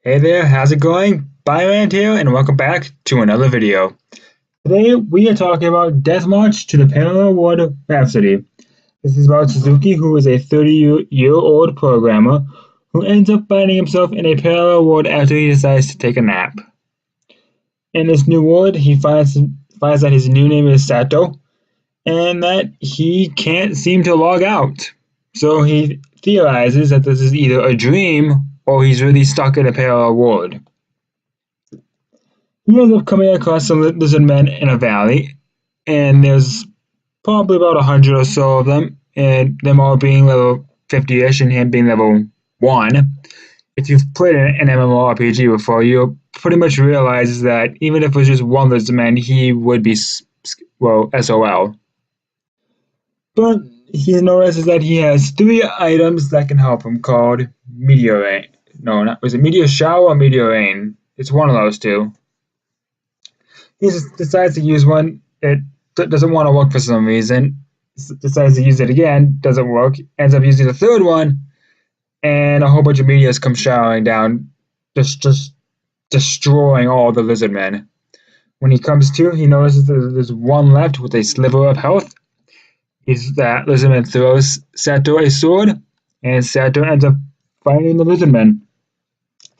Hey there, how's it going? Byman here, and welcome back to another video. Today we are talking about Death March to the Parallel World Rhapsody. This is about Suzuki, who is a 30-year-old programmer who ends up finding himself in a parallel world after he decides to take a nap. In this new world, he finds that his new name is Sato, and that he can't seem to log out. So he theorizes that this is either a dream or he's really stuck in a parallel world. He ends up coming across some lizard men in a valley, and there's probably about 100 or so of them, and them all being level 50-ish and him being level 1. If you've played an MMORPG before, you'll pretty much realize that even if it was just one lizard man, he would be, well, SOL. But he notices that he has 3 items that can help him called Meteor Rain. No, was it Meteor Shower or Meteor Rain? It's one of those two. He just decides to use one. It doesn't want to work for some reason. Decides to use it again. Doesn't work. Ends up using the third one, and a whole bunch of meteors come showering down, just destroying all the lizard men. When he comes to, he notices that there's one left with a sliver of health. That lizard man throws Sato a sword, and Sato ends up fighting the lizard man.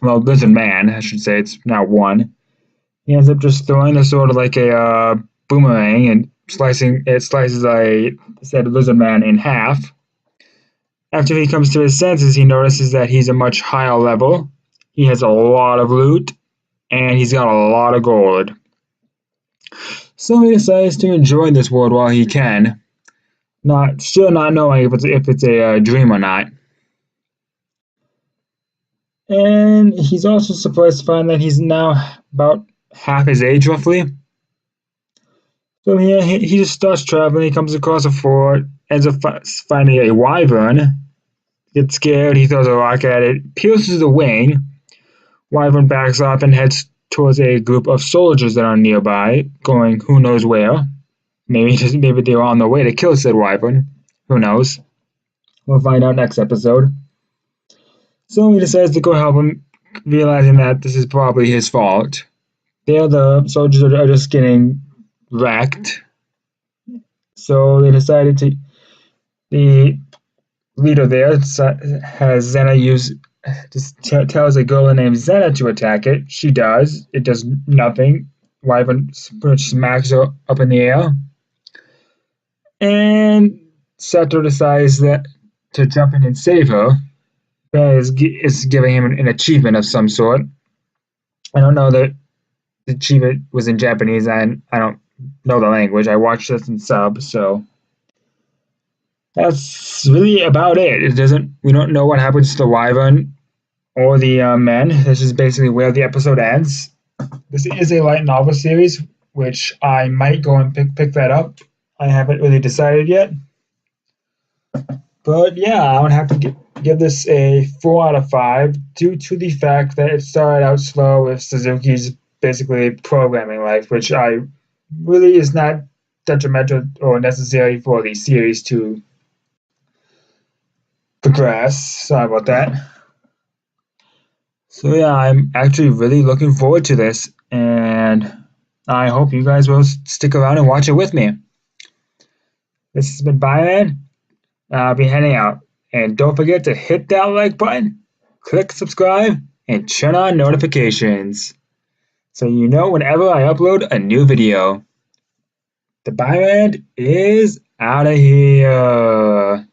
Well, lizard man, I should say. It's now one. He ends up just throwing the sword like a boomerang and slices a lizard man in half. After he comes to his senses, he notices that he's a much higher level. He has a lot of loot, and he's got a lot of gold. So he decides to enjoy this world while he can, still not knowing if it's a dream or not. And he's also surprised to find that he's now about half his age, roughly. So he just starts traveling. He comes across a fort, ends up finding a wyvern. Gets scared. He throws a rock at it, pierces the wing. Wyvern backs off and heads towards a group of soldiers that are nearby, going who knows where. Maybe they're on their way to kill said wyvern. Who knows? We'll find out next episode. So he decides to go help him, realizing that this is probably his fault. The soldiers are just getting wrecked. So they decided to. The leader there has Xena tells a girl named Xena to attack it. She does. It does nothing. Wyvern smacks her up in the air. And Sato decides to jump in and save her. Is giving him an achievement of some sort. I don't know that the achievement was in Japanese, and I don't know the language. I watched this in sub, so that's really about it. We don't know what happens to the wyvern or the men. This is basically where the episode ends. This is a light novel series, which I might go and pick that up. I haven't really decided yet. But yeah, I would have to give this a 4 out of 5 due to the fact that it started out slow with Suzuki's basically programming life, which really is not detrimental or necessary for the series to progress. Sorry about that. So yeah, I'm actually really looking forward to this, and I hope you guys will stick around and watch it with me. This has been Byman. I'll be heading out. And don't forget to hit that like button, click subscribe, and turn on notifications so you know whenever I upload a new video. The Byman is out of here.